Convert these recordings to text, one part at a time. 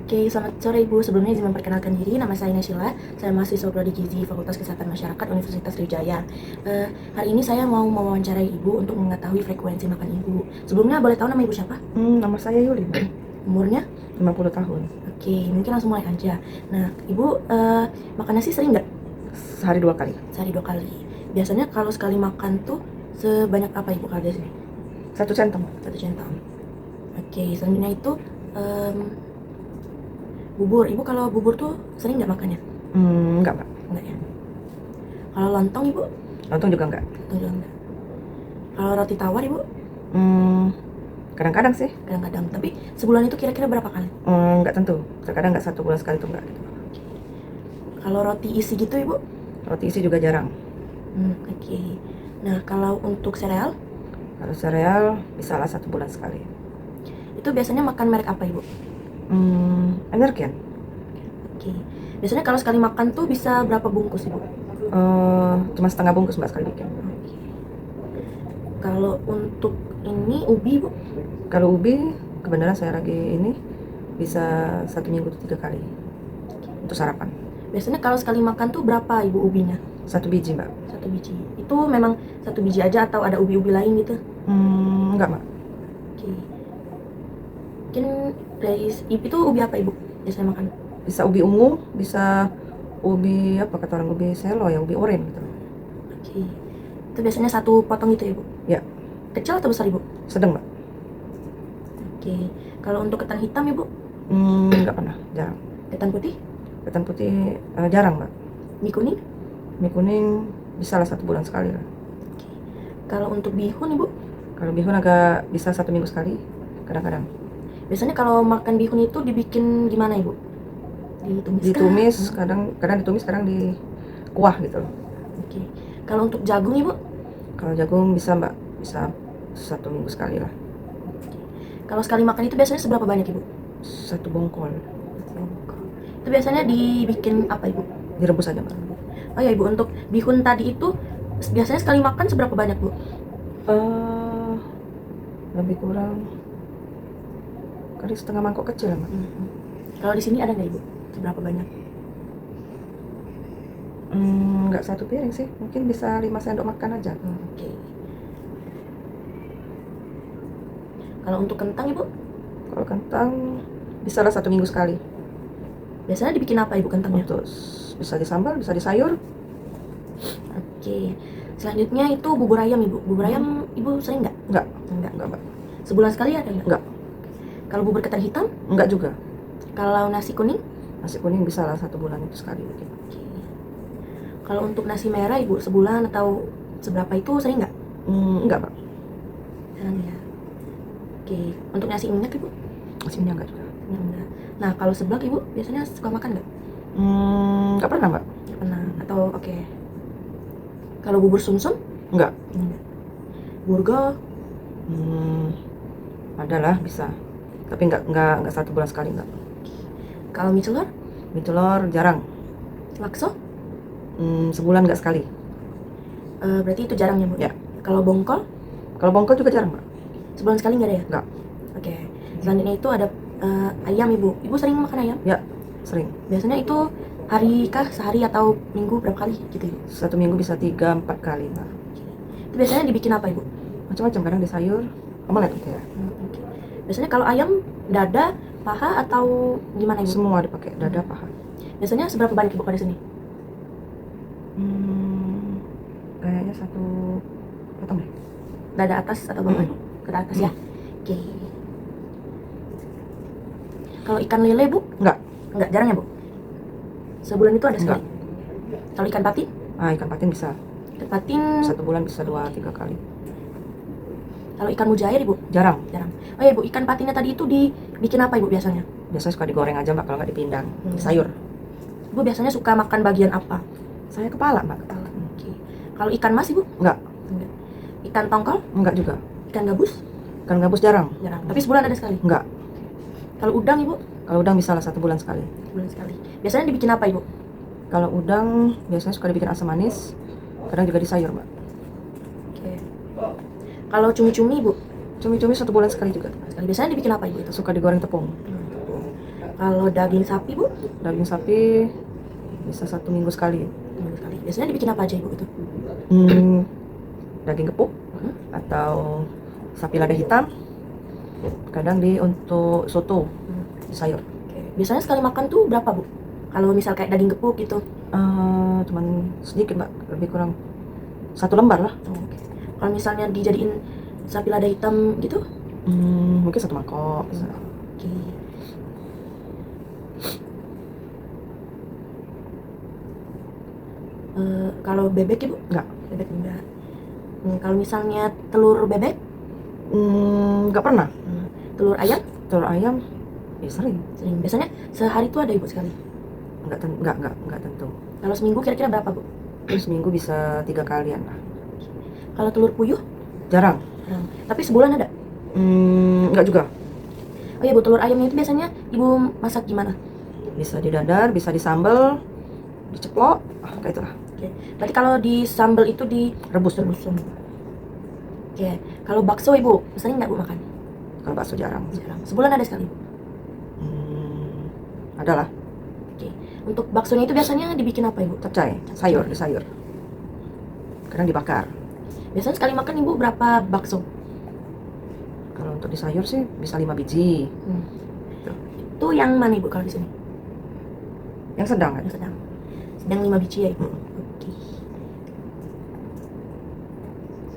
Oke, selamat sore Ibu. Sebelumnya izin memperkenalkan diri, nama saya Nasyila. Saya mahasiswa Prodi Gizi Fakultas Kesehatan Masyarakat Universitas Sriwijaya. Hari ini saya mau mewawancarai Ibu untuk mengetahui frekuensi makan Ibu. Sebelumnya boleh tahu nama Ibu siapa? Nama saya Yuli, Mbak. Umurnya? 50 tahun. Oke, mungkin langsung mulai aja. Nah, Ibu makan nasi sering nggak? Sehari 2 kali. Sehari 2 kali. Biasanya kalau sekali makan tuh sebanyak apa Ibu kalau dari sini? 1 centong. 1 centong. Oke, selanjutnya itu bubur. Ibu kalau bubur tuh sering nggak makannya? Enggak, Mbak. Enggak ya. Kalau lontong Ibu? Lontong juga enggak. Lontong juga enggak. Kalau roti tawar Ibu? Kadang-kadang sih. Kadang-kadang. Tapi sebulan itu kira-kira berapa kali? Enggak tentu. Terkadang enggak 1 bulan sekali itu enggak. Kalau roti isi gitu Ibu? Roti isi juga jarang. Oke. Nah, kalau untuk sereal? Kalau sereal bisa lah 1 bulan sekali. Itu biasanya makan merek apa Ibu? Energian. Oke. Biasanya kalau sekali makan tuh bisa berapa bungkus Ibu? Cuma setengah bungkus Mbak sekali bikin. Kalau untuk ini ubi Bu? Kalau ubi kebenaran saya lagi ini bisa 1 minggu 3 kali untuk sarapan. Biasanya kalau sekali makan tuh berapa Ibu ubinya? 1 biji Mbak. 1 biji. Itu memang 1 biji aja atau ada ubi-ubi lain gitu? Enggak Mbak. Oke. Mungkin dari itu ubi apa Ibu biasanya makan? Bisa ubi ungu, bisa ubi apa kata orang, ubi selo ya, ubi oren gitu. Oke. Itu biasanya 1 potong gitu ya Bu? Ya. Kecil atau besar Ibu? Sedang Mbak. Oke. Kalau untuk ketan hitam Ibu? Enggak pernah, jarang. Ketan putih? Ketan putih jarang Mbak. Mie kuning? Mie kuning bisa lah 1 bulan sekali lah. Oke. Kalau untuk bihun Ibu? Kalau bihun agak bisa 1 minggu sekali, kadang-kadang. Biasanya kalau makan bihun itu dibikin gimana Ibu? Ditumis, kadang ditumis, kadang di kuah gitu loh. Oke. Kalau untuk jagung Ibu? Kalau jagung bisa Mbak, bisa 1 minggu sekali lah. Kalau sekali makan itu biasanya seberapa banyak Ibu? 1 bongkol. Itu biasanya dibikin apa Ibu? Direbus aja Mbak. Oh ya Ibu, untuk bihun tadi itu biasanya sekali makan seberapa banyak Bu? Lebih kurang kali setengah mangkok kecil ya Mbak. Kalau di sini ada nggak Ibu? Seberapa banyak? Nggak 1 piring sih, mungkin bisa 5 sendok makan aja. Oke. Kalau untuk kentang Ibu? Kalau kentang bisa lah 1 minggu sekali. Biasanya dibikin apa Ibu kentangnya? Untuk bisa di sambal, bisa di sayur. Oke. Selanjutnya itu bubur ayam Ibu. Bubur ayam Ibu sering nggak? Enggak Mbak. Sebulan sekali ada nggak? Enggak. Kalau bubur ketan hitam? Enggak juga. Kalau nasi kuning? Nasi kuning bisa lah 1 bulan itu sekali mungkin. Oke. Kalau untuk nasi merah Ibu sebulan atau seberapa itu sering nggak? Enggak Pak. Jarang ya. Oke. Untuk nasi minyak Ibu? Nasi minyak enggak juga. Enggak. Nah kalau seblak Ibu biasanya suka makan nggak? Enggak pernah Mbak. Nggak pernah. Atau oke. Kalau bubur sumsum? Enggak. Enggak. Burgo? Adalah bisa. Tapi enggak 1 bulan sekali enggak. Kalau mie celor? Mie telur jarang. Bakso? Sebulan enggak sekali. Berarti itu jarang ya Bu? Ya. Kalau bongkol? Kalau bongkol juga jarang Mbak. Sebulan sekali nggak ada ya? Enggak. Oke. Selanjutnya itu ada ayam Ibu. Ibu sering makan ayam? Ya, sering. Biasanya itu hari kah, sehari atau minggu berapa kali gitu Ibu? 1 minggu bisa 3-4 kali Mbak. Itu biasanya dibikin apa Ibu? Macam-macam, kadang di sayur, omelet gitu ya. Oke. Biasanya kalau ayam dada, paha atau gimana Ibu? Semua dipakai, dada, paha. Biasanya seberapa banyak Ibu pada sini? Kayaknya 1 potong deh. Dada atas atau bawah? Dada atas ya. Oke. Kalau ikan lele Bu? Enggak. Enggak, jarang ya Bu? Sebulan itu ada sekali? Enggak. Kalau ikan patin? Ikan patin bisa. Ikan patin 1 bulan bisa 2-3 kali. kalau ikan mujair Ibu? Jarang. Jarang. Oh ya Bu, ikan patinnya tadi itu dibikin apa Ibu biasanya? Biasanya suka digoreng aja Mbak, kalau nggak dipindang. Sayur. Ibu biasanya suka makan bagian apa? Saya kepala Mbak. Kepala. Oke. Kalau ikan mas Ibu? Enggak. Enggak. Ikan tongkol? Enggak juga. Ikan gabus? Ikan gabus jarang. Jarang. Tapi sebulan ada sekali? Enggak. Kalau udang Ibu? Kalau udang bisa lah 1 bulan sekali. Sebulan sekali. Biasanya dibikin apa Ibu? Kalau udang biasanya suka dibikin asam manis, kadang juga di sayur Mbak. Oke. Kalau cumi-cumi Ibu? Cumi-cumi 1 bulan sekali juga. Sekali. Biasanya dibikin apa Ibu itu? Suka digoreng tepung. Kalau daging sapi Bu? Daging sapi bisa 1 minggu sekali. Minggu sekali. Biasanya dibikin apa aja Ibu itu? Daging gepuk atau sapi lada hitam. Kadang untuk soto, sayur. Oke. Biasanya sekali makan tuh berapa Bu? Kalau misal kayak daging gepuk gitu? Cuman sedikit Mbak, lebih kurang 1 lembar lah. Oke. Kalau misalnya dijadiin sapi lada hitam gitu? Mungkin 1 mangkok bisa. Oke. Kalau bebek Ibu? Enggak. Bebek enggak. Kalau misalnya telur bebek? Enggak pernah. Telur ayam? Telur ayam ya sering. Sering. Biasanya sehari itu ada Ibu sekali? Enggak tentu. Kalau seminggu kira-kira berapa Bu? Seminggu bisa 3 kalian lah. Kalau telur puyuh? Jarang. Tapi sebulan ada? Enggak juga. Oh iya Bu, telur ayamnya itu biasanya Ibu masak gimana? Bisa didadar, bisa disambel, diceplok, kayak itulah. Oke. Berarti kalau di sambal itu Rebus dulu. rebus. Oke. Kalau bakso Ibu, sering nggak Bu makan? Kalau bakso jarang. Jarang. Sebulan ada sekali Bu? Ada lah. Oke. Untuk baksonya itu biasanya dibikin apa Ibu? Capcay, sayur. Kadang dibakar. Biasanya sekali makan Ibu berapa bakso? Kalau untuk di sayur sih bisa 5 biji. Itu yang mana Ibu kalau di sini? Yang sedang kan? Yang sedang. Sedang 5 biji ya Ibu? Oke.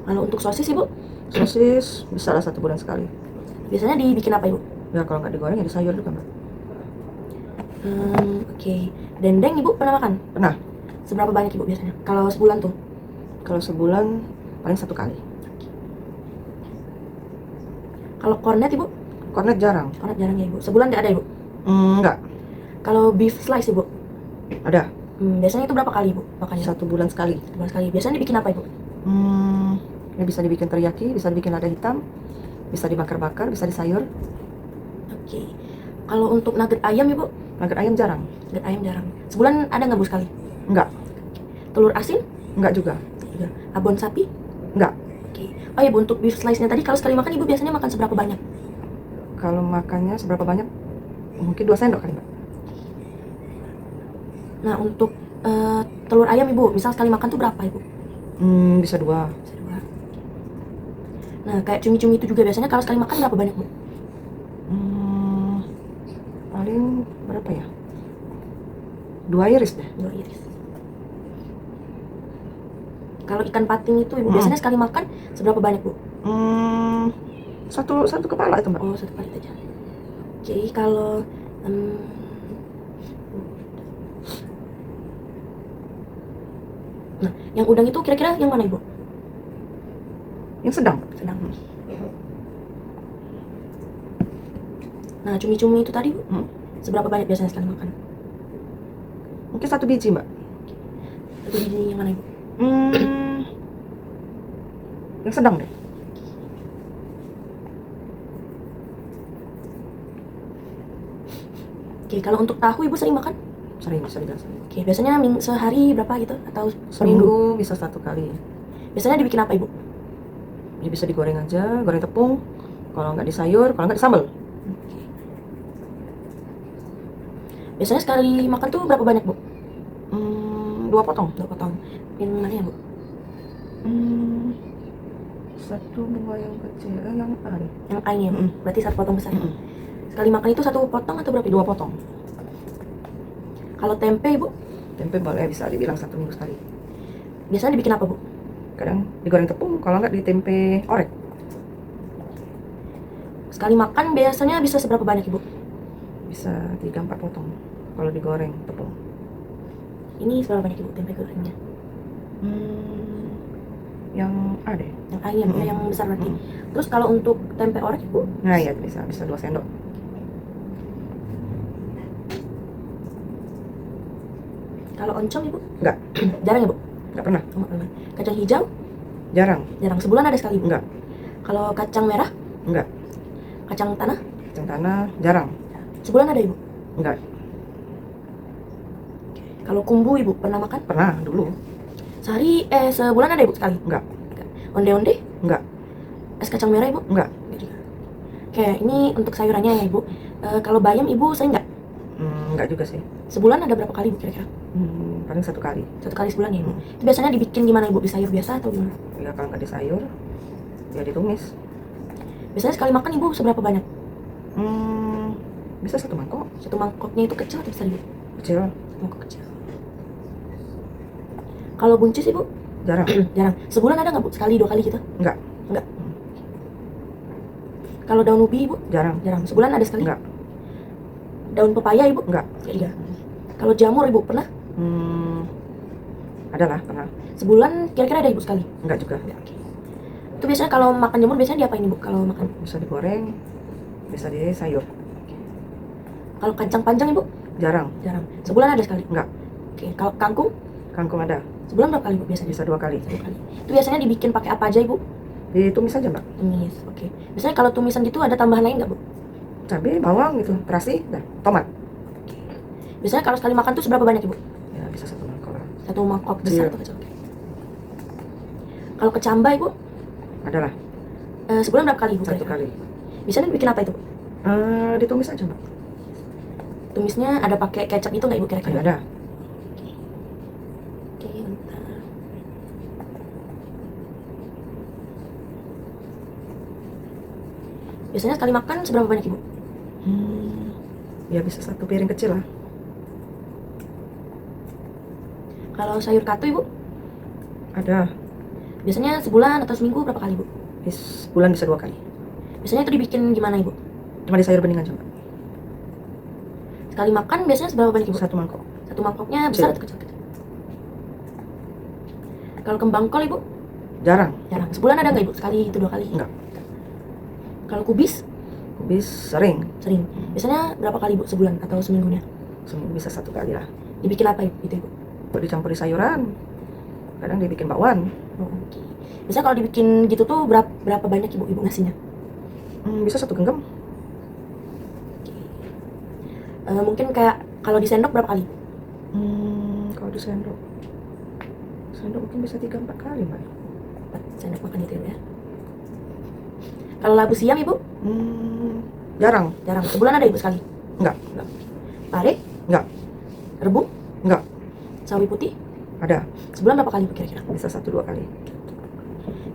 Kalau untuk sosis Ibu? Sosis bisa lah 1 bulan sekali. Biasanya dibikin apa Ibu? Ya kalau nggak digoreng ya di sayur juga Mbak. Oke. Dendeng Ibu pernah makan? Pernah. Seberapa banyak Ibu biasanya? Kalau sebulan tuh? Kalau sebulan paling 1 kali. Kalau kornet Ibu? Kornet jarang. Kornet jarang ya Ibu? Sebulan nggak ada Ibu? Enggak. Kalau beef slice Ibu? Ada. Biasanya itu berapa kali Ibu makannya? 1 bulan sekali. 1 bulan sekali. Biasanya dibikin apa Ibu? Ya bisa dibikin teriyaki, bisa dibikin lada hitam, bisa dibakar-bakar, bisa di sayur. Oke. Kalau untuk nugget ayam Ibu? Nugget ayam jarang. Nugget ayam jarang. Sebulan ada nggak Bu sekali? Enggak. Telur asin? Enggak juga. Juga. Abon sapi? Enggak. Oke. Oh iya Bu, untuk beef slice-nya tadi kalau sekali makan Ibu biasanya makan seberapa banyak? Kalau makannya seberapa banyak? Mungkin 2 sendok kali Mbak. Nah untuk telur ayam Ibu, misal sekali makan tuh berapa Ibu? Bisa 2. Bisa 2. Nah kayak cumi-cumi itu juga biasanya kalau sekali makan berapa banyak Bu? Paling berapa ya? 2 iris deh. 2 iris. Kalau ikan patin itu Ibu biasanya sekali makan seberapa banyak Bu? Satu kepala itu Mbak. Oh, 1 kali aja. Oke, kalau nah, yang udang itu kira-kira yang mana Ibu? Yang sedang. Sedang. Nah, cumi-cumi itu tadi Bu, seberapa banyak biasanya sekali makan? Mungkin 1 biji Mbak. 1 biji yang mana Ibu? Yang sedang deh. Oke, kalau untuk tahu Ibu sering makan? Sering, bisa dibilang. Oke, biasanya sehari berapa gitu? Atau Seminggu bisa 1 kali. Biasanya dibikin apa Ibu? Ya bisa digoreng aja, goreng tepung. Kalau nggak di sayur, kalau nggak di sambal. Biasanya sekali makan tuh berapa banyak Bu? 2 potong. 2 potong. Yang mana ya Bu? 1, 2 yang kecil, yang ada. Yang A-nya ya Bu? Berarti 1 potong besar. Sekali makan itu 1 potong atau berapa? 2 potong. Kalau tempe Ibu? Tempe boleh bisa dibilang 1 minggu sekali. Biasanya dibikin apa Bu? Kadang digoreng tepung, kalau nggak di tempe orek. Sekali makan biasanya bisa seberapa banyak Ibu? Bisa 3-4 potong kalau digoreng tepung. Ini seberapa banyak Ibu tempe gorengnya? Yang A deh. Yang ayam ya, yang besar berarti. Terus kalau untuk tempe orek Ibu? Nah ya bisa 2 sendok. Kalau oncom Ibu? Enggak. Jarang ya Bu? Enggak pernah. Oh, nggak pernah. Kacang hijau? Jarang. Jarang. Sebulan ada sekali Ibu? Enggak. Kalau kacang merah? Enggak. Kacang tanah? Kacang tanah jarang. Sebulan ada Ibu? Enggak. Kalau kumbu Ibu pernah makan? Pernah dulu. Sebulan ada Ibu sekali? Enggak. Onde-onde? Enggak. Es kacang merah Ibu? Enggak. Oke, ini untuk sayurannya ya Ibu. Kalau bayam Ibu sering nggak? Enggak juga sih. Sebulan ada berapa kali Bu kira-kira? Paling 1 kali. 1 kali sebulan ya Ibu? Itu biasanya dibikin gimana Ibu? Di sayur biasa atau gimana? Ya kalau nggak di sayur, ya ditumis. Biasanya sekali makan Ibu seberapa banyak? Bisa 1 mangkok. 1 mangkoknya itu kecil atau besar Ibu? Kecil. Mangkok kecil. Kalau buncis Ibu? Jarang. Jarang. Sebulan ada nggak Bu? Sekali 2 kali gitu? Enggak. Enggak. Kalau daun ubi Ibu? Jarang. Jarang. Sebulan ada sekali? Enggak. Daun pepaya Ibu? Enggak. Sekali. Kalau jamur Ibu pernah? Ada lah, pernah. Sebulan kira-kira ada Ibu sekali? Enggak juga. Ya, oke. Itu biasanya kalau makan jamur biasanya diapain Ibu kalau makan? Bisa digoreng, bisa di sayur. Kalau kacang panjang Ibu? Jarang. Jarang. Sebulan ada sekali? Enggak. Oke. Kalau kangkung? Kangkung ada. Sebulan berapa kali Ibu biasanya? Bisa 2 kali. 1 kali. Itu biasanya dibikin pakai apa aja Ibu? Ditumis aja, Mbak. Tumis. Oke. Biasanya kalau tumisan gitu ada tambahan lain nggak Bu? Cabai, bawang gitu, terasi, dan tomat. Biasanya kalau sekali makan tuh seberapa banyak Ibu? Ya bisa 1 mangkok lah. 1 mangkok besar Iya. atau kecil? Oke. Kalau kecambah Ibu, Ada lah, sebulan berapa kali Ibu? 1 kira-kira? kali. Biasanya bikin apa itu Bu? Ditumis aja, Mbak. Tumisnya ada pakai kecap itu nggak Ibu kira-kira? Ada. Oke, bentar. Biasanya sekali makan seberapa banyak Ibu? Ya bisa 1 piring kecil lah. Kalau sayur katu Ibu, Ada. biasanya sebulan atau seminggu berapa kali Bu? Sebulan bisa 2 kali. Biasanya itu dibikin gimana Ibu? Cuma di sayur bening aja, Mbak. Sekali makan biasanya seberapa banyak Ibu? 1 mangkok. 1 mangkoknya besar Kecil. atau kecil? Kalau kembang kol Ibu? Jarang. Jarang. Sebulan ada nggak Ibu? Sekali itu 2 kali? Enggak. Kalau kubis? Kubis sering. Sering. Biasanya berapa kali Bu? Sebulan atau seminggunya? Seminggu bisa 1 kali lah. Dibikin apa Ibu? Itu Ibu? Buat dicampur di sayuran. Kadang dibikin bakwan. Oh, oke. Biasanya kalau dibikin gitu tuh berapa banyak Ibu ngasihnya? Bisa 1 genggam. Mungkin kayak kalau di sendok berapa kali? Kalau di sendok mungkin bisa 3-4 kali, Mbak. 4 sendok makan itu ya. Kalau labu siam Ibu? Jarang. Jarang. Sebulan ada Ibu sekali? Enggak. Pare? Enggak. Rebung? Enggak. Sawi putih? Ada. Sebulan berapa kali Ibu kira-kira? Bisa 1-2 kali.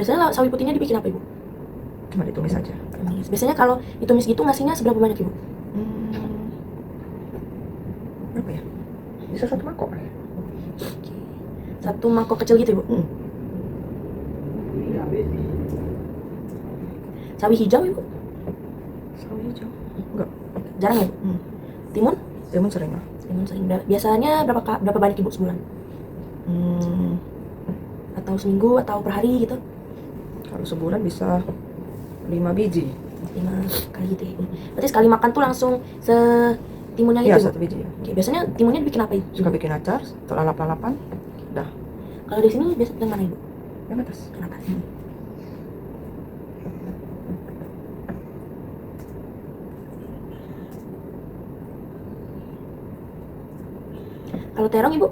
Biasanya sawi putihnya dibikin apa Ibu? Cuma ditumis aja. Tumis. Biasanya kalau ditumis gitu ngasihnya seberapa banyak Ibu? Berapa ya? Bisa 1 mangkok ya? 1 mangkok kecil gitu Ibu? Sawi hijau Ibu? Sawi hijau? Enggak. Jarang ya Bu? Timun? Timun sering lah. Timun sering. Biasanya berapa banyak Ibu sebulan? Atau seminggu atau per hari gitu? Kalau sebulan bisa 5 biji. 5 kali gitu ya Ibu. Berarti sekali makan tuh langsung timunnya Iya, gitu Bu? 1 biji ya. Oke, biasanya timunnya dibikin apa Ibu? Suka bikin acar atau lalap-lalapan. Dah. Kalau di sini biasa yang mana Ibu? Yang atas. Kenapa? Kalau terong Ibu?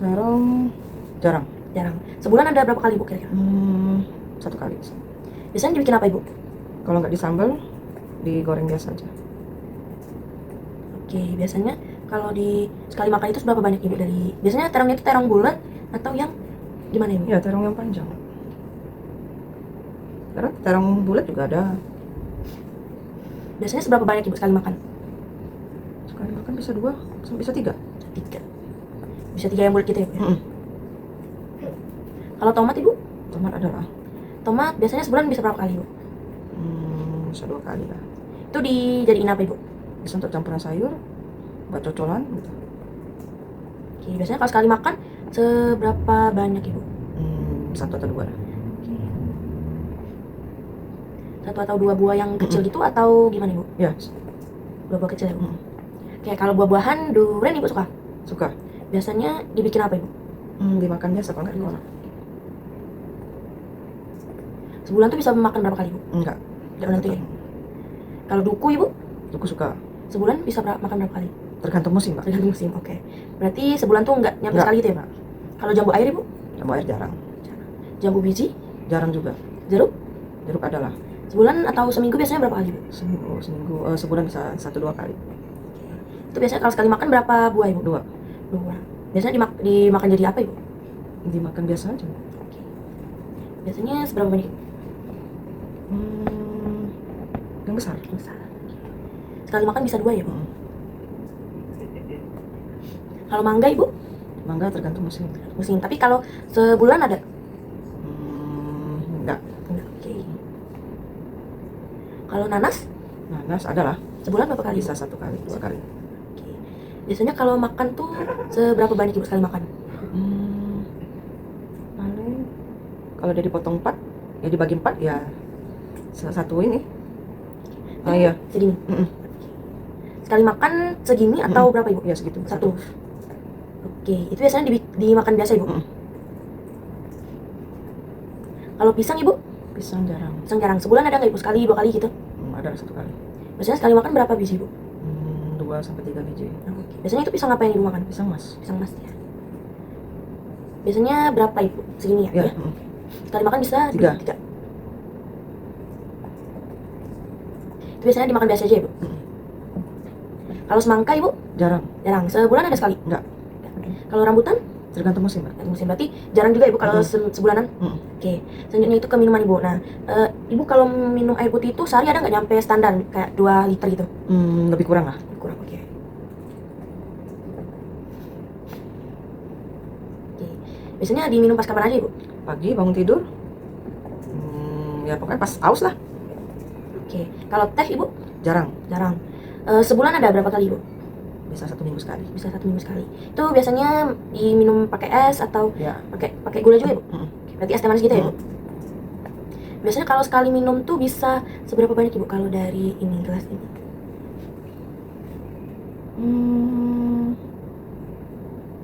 Terong jarang. Jarang. Sebulan ada berapa kali Ibu kira-kira? 1 kali. Biasanya dibikin apa Ibu? Kalau nggak disambal, digoreng biasa aja. Oke, biasanya kalau di sekali makan itu seberapa banyak Ibu dari biasanya terongnya itu terong bulat atau yang gimana Ibu? Ya, terong yang panjang. Karena terong bulat juga ada. Biasanya seberapa banyak Ibu sekali makan? Sekali makan bisa 2, bisa 3. 3. Bisa 3 yang bulat gitu ya Bu? Kalau tomat Ibu? Tomat ada lah. Tomat biasanya sebulan bisa berapa kali Ibu? Bisa 2 kali lah. Itu dijadiin apa Ibu? Bisa untuk campuran sayur, buat cocolan gitu. Oke, biasanya kalau sekali makan seberapa banyak Ibu? 1 atau 2 lah. 1 atau 2 buah yang kecil gitu atau gimana Ibu? Ya, Buah-buah kecil ya Bu? Oke, kalau buah-buahan durian Ibu suka? suka. Biasanya dibikin apa Ibu? Dimakan biasa kalau nggak dikolak. Sebulan tuh bisa makan berapa kali Ibu? Enggak. Nggak menentu ya? Kalau duku Ibu? Aku suka. Sebulan bisa makan berapa kali? Tergantung musim, Pak. Tergantung musim, oke. Berarti sebulan tuh nggak nyampe Nggak. sekali gitu ya Pak? Kalau jambu air Ibu? Jambu air jarang. Jambu biji? Jarang juga. Jeruk? Jeruk ada lah. Sebulan atau seminggu biasanya berapa kali Ibu? Sebulan bisa 1-2 kali. Itu biasanya kalau sekali makan berapa buah Ibu? 2. 2. Biasanya dimakan jadi apa Ibu? Dimakan biasa aja. Biasanya seberapa banyak? Yang besar. Besar. Sekali makan bisa 2 ya Bu? Kalau mangga Ibu? Mangga tergantung musim. Musim. Tapi kalau sebulan ada? Enggak. Enggak. Oke. Kalau nanas? Nanas ada lah. Sebulan berapa kali? Bisa 1 kali, 2 kali. Oke. Biasanya kalau makan tuh seberapa banyak Ibu sekali makan? Paling kalau dia dipotong 4, ya dibagi 4 ya satu ini. Ah iya. Segini. Sekali makan segini atau berapa Ibu? Ya segitu. 1. Oke, itu biasanya dimakan biasa Ibu? Kalau pisang Ibu? Pisang jarang. Pisang jarang. Sebulan ada nggak Ibu? Sekali, 2 kali gitu? Ada 1 kali. Biasanya sekali makan berapa biji Ibu? 2 sampai 3 biji. Oke. Biasanya itu pisang apa yang Ibu makan? Pisang mas. Pisang mas ya. Biasanya berapa Ibu? Segini ya? Ya. Sekali makan bisa 3. 3. Itu biasanya dimakan biasa aja Ibu? Kalau semangka Ibu? Jarang. Jarang. Sebulan ada sekali? Enggak. Kalau rambutan? Tergantung musim, Mbak. Musim berarti jarang juga Ibu kalau sebulanan? Oke. Selanjutnya itu ke minuman Ibu. Nah, Ibu kalau minum air putih itu sehari ada nggak nyampe standar kayak 2 liter gitu? Lebih kurang lah. Kurang, oke. Oke. Biasanya diminum pas kapan aja Ibu? Pagi bangun tidur. Ya pokoknya pas aus lah. Oke. Kalau teh Ibu? Jarang. Jarang. Sebulan ada berapa kali Ibu? Bisa 1 minggu sekali. Bisa 1 minggu sekali. Itu biasanya diminum pakai es atau Ya. pakai gula juga Ibu? Oke, berarti es teh manis gitu ya Ibu? Biasanya kalau sekali minum tuh bisa seberapa banyak Ibu kalau dari ini gelas ini?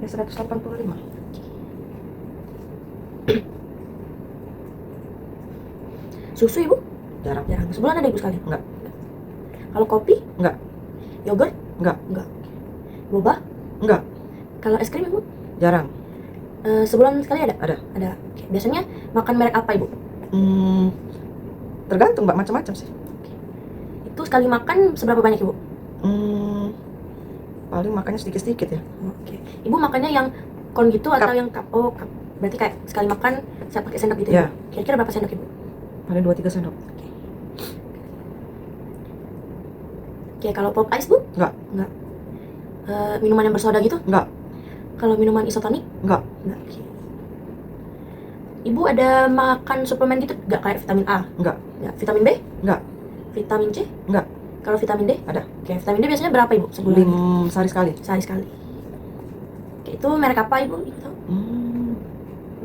Ya 185. Susu Ibu? Jarang. Jarang. Sebulan ada Ibu sekali? Enggak. Kalau kopi? Enggak. Yogurt? Enggak. Enggak. Boba? Enggak. Kalau es krim Ibu? Jarang. Sebulan sekali ada? Ada. Ada. Oke. Biasanya makan merek apa Ibu? Tergantung Mbak, macam-macam sih. Itu sekali makan seberapa banyak Ibu? Paling makannya sedikit-sedikit ya. Oke. Ibu makannya yang kon gitu atau yang cup? Oh, cup. Berarti kayak sekali makan saya pakai sendok gitu ya? Ya. Kira-kira berapa sendok Ibu? Paling 2-3 sendok. Oke, kalau pop ice Bu? Enggak. Enggak. Minuman yang bersoda gitu? Enggak. Kalau minuman isotonik? Enggak. Enggak. Oke. Ibu ada makan suplemen gitu enggak kayak vitamin A? Enggak. Enggak. Vitamin B? Enggak. Vitamin C? Enggak. Kalau vitamin D? Ada. Oke, vitamin D biasanya berapa Ibu sebulan? Sehari sekali. Sehari sekali. Oke, itu merek apa Ibu? Ibu tahu?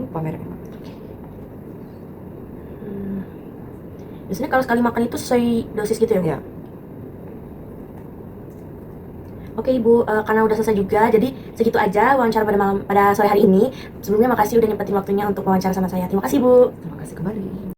Lupa mereknya. Biasanya kalau sekali makan itu sesuai dosis gitu ya Bu? Ya. Oke Ibu, karena udah selesai juga, jadi segitu aja wawancara pada sore hari ini. Sebelumnya makasih udah nyempetin waktunya untuk wawancara sama saya. Terima kasih Bu. Terima kasih kembali.